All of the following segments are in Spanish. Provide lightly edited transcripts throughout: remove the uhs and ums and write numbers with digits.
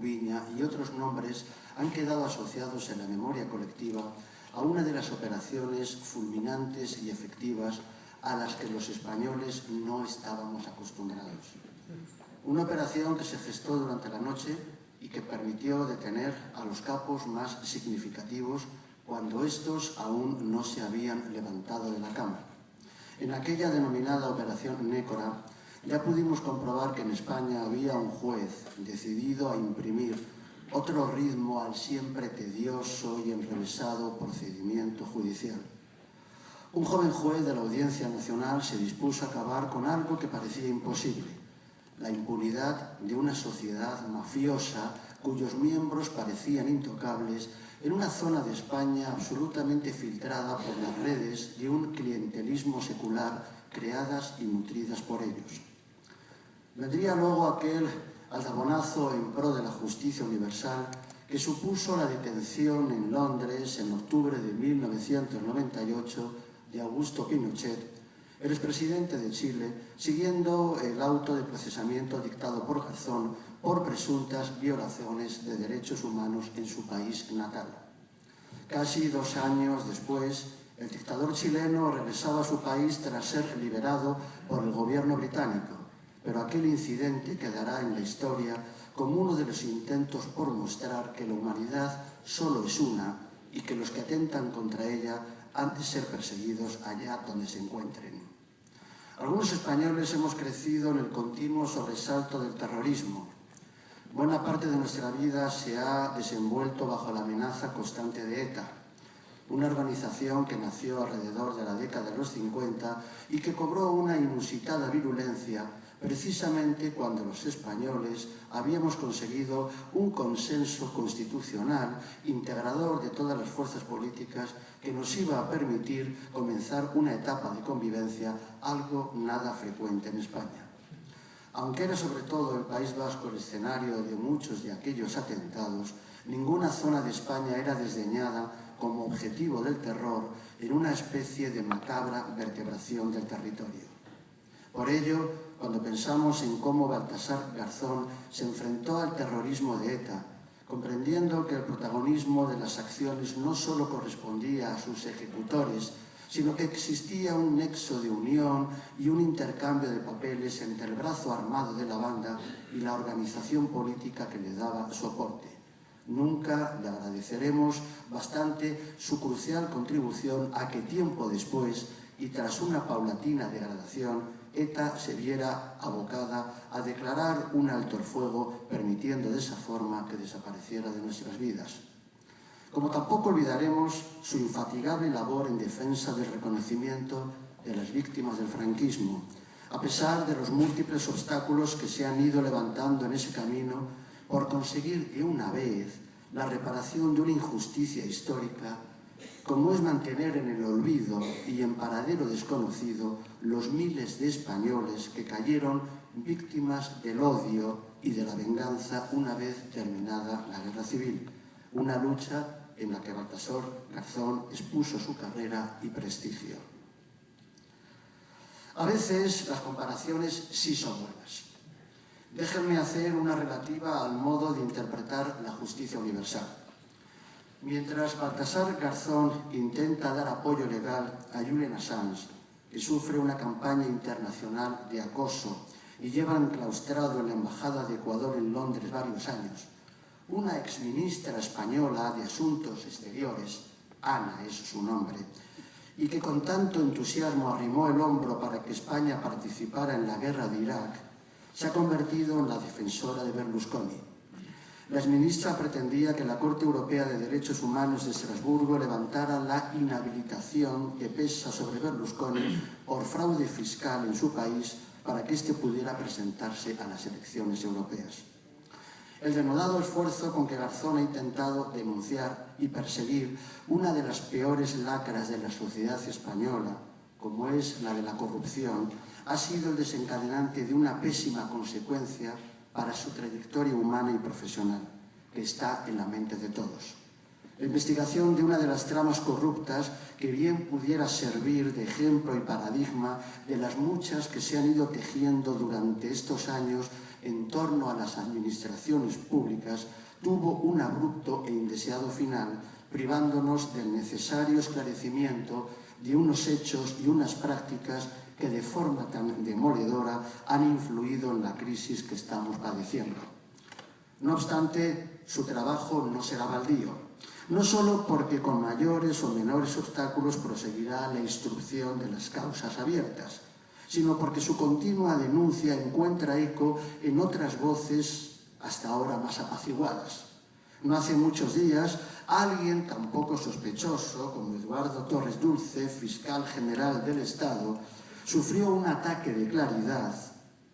Viña y otros nombres han quedado asociados en la memoria colectiva a una de las operaciones fulminantes y efectivas a las que los españoles no estábamos acostumbrados. Una operación que se gestó durante la noche y que permitió detener a los capos más significativos cuando estos aún no se habían levantado de la cama. En aquella denominada Operación Nécora ya pudimos comprobar que en España había un juez decidido a imprimir otro ritmo al siempre tedioso y enrevesado procedimiento judicial. Un joven juez de la Audiencia Nacional se dispuso a acabar con algo que parecía imposible: la impunidad de una sociedad mafiosa cuyos miembros parecían intocables en una zona de España absolutamente filtrada por las redes de un clientelismo secular creadas y nutridas por ellos. Vendría luego aquel aldabonazo en pro de la justicia universal que supuso la detención en Londres en octubre de 1998 de Augusto Pinochet, el expresidente de Chile, siguiendo el auto de procesamiento dictado por Garzón por presuntas violaciones de derechos humanos en su país natal. Casi 2 años después, el dictador chileno regresaba a su país tras ser liberado por el gobierno británico, pero aquel incidente quedará en la historia como uno de los intentos por mostrar que la humanidad solo es una y que los que atentan contra ella han de ser perseguidos allá donde se encuentren. Algunos españoles hemos crecido en el continuo sobresalto del terrorismo. Buena parte de nuestra vida se ha desenvuelto bajo la amenaza constante de ETA, una organización que nació alrededor de la década de los 50 y que cobró una inusitada virulencia precisamente cuando los españoles habíamos conseguido un consenso constitucional integrador de todas las fuerzas políticas que nos iba a permitir comenzar una etapa de convivencia algo nada frecuente en España. Aunque era sobre todo el País Vasco el escenario de muchos de aquellos atentados, ninguna zona de España era desdeñada como objetivo del terror en una especie de macabra vertebración del territorio. Por ello, cuando pensamos en cómo Baltasar Garzón se enfrentó al terrorismo de ETA, comprendiendo que el protagonismo de las acciones no solo correspondía a sus ejecutores, sino que existía un nexo de unión y un intercambio de papeles entre el brazo armado de la banda y la organización política que le daba soporte. Nunca le agradeceremos bastante su crucial contribución a que tiempo después, y tras una paulatina degradación, ETA se viera abocada a declarar un alto el fuego, permitiendo de esa forma que desapareciera de nuestras vidas. Como tampoco olvidaremos su infatigable labor en defensa del reconocimiento de las víctimas del franquismo, a pesar de los múltiples obstáculos que se han ido levantando en ese camino por conseguir de una vez la reparación de una injusticia histórica, como es mantener en el olvido y en paradero desconocido los miles de españoles que cayeron víctimas del odio y de la venganza una vez terminada la Guerra Civil, una lucha en la que Baltasar Garzón expuso su carrera y prestigio. A veces las comparaciones sí son buenas. Déjenme hacer una relativa al modo de interpretar la justicia universal. Mientras Baltasar Garzón intenta dar apoyo legal a Julian Assange, que sufre una campaña internacional de acoso y lleva enclaustrado en la Embajada de Ecuador en Londres varios años, una exministra española de Asuntos Exteriores, Ana es su nombre, y que con tanto entusiasmo arrimó el hombro para que España participara en la guerra de Irak, se ha convertido en la defensora de Berlusconi. La exministra pretendía que la Corte Europea de Derechos Humanos de Estrasburgo levantara la inhabilitación que pesa sobre Berlusconi por fraude fiscal en su país para que éste pudiera presentarse a las elecciones europeas. El denodado esfuerzo con que Garzón ha intentado denunciar y perseguir una de las peores lacras de la sociedad española, como es la de la corrupción, ha sido el desencadenante de una pésima consecuencia para su trayectoria humana y profesional, que está en la mente de todos. La investigación de una de las tramas corruptas que bien pudiera servir de ejemplo y paradigma de las muchas que se han ido tejiendo durante estos años en torno a las administraciones públicas tuvo un abrupto e indeseado final, privándonos del necesario esclarecimiento de unos hechos y unas prácticas que de forma tan demoledora han influido en la crisis que estamos padeciendo. No obstante, su trabajo no será baldío, no solo porque con mayores o menores obstáculos proseguirá la instrucción de las causas abiertas, sino porque su continua denuncia encuentra eco en otras voces hasta ahora más apaciguadas. No hace muchos días, alguien tan poco sospechoso como Eduardo Torres Dulce, fiscal general del Estado, sufrió un ataque de claridad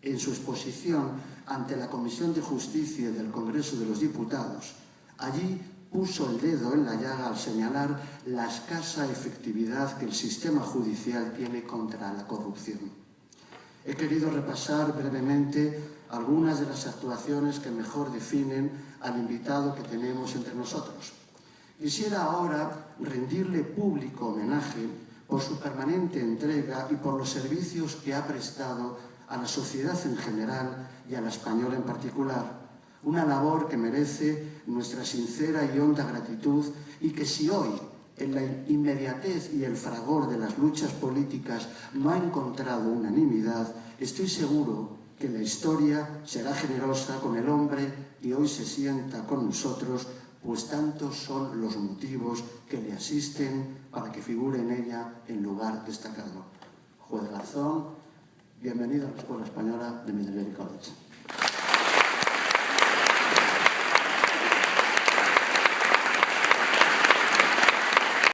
en su exposición ante la Comisión de Justicia del Congreso de los Diputados. Allí puso el dedo en la llaga al señalar la escasa efectividad que el sistema judicial tiene contra la corrupción. He querido repasar brevemente algunas de las actuaciones que mejor definen al invitado que tenemos entre nosotros. Quisiera ahora rendirle público homenaje por su permanente entrega y por los servicios que ha prestado a la sociedad en general y a la española en particular. Una labor que merece nuestra sincera y honda gratitud y que si hoy, en la inmediatez y el fragor de las luchas políticas, no ha encontrado unanimidad, estoy seguro que la historia será generosa con el hombre que hoy se sienta con nosotros, pues tantos son los motivos que le asisten para que figure en ella en lugar destacado. Juez Garzón, bienvenido a la Escuela Española de Middlebury College.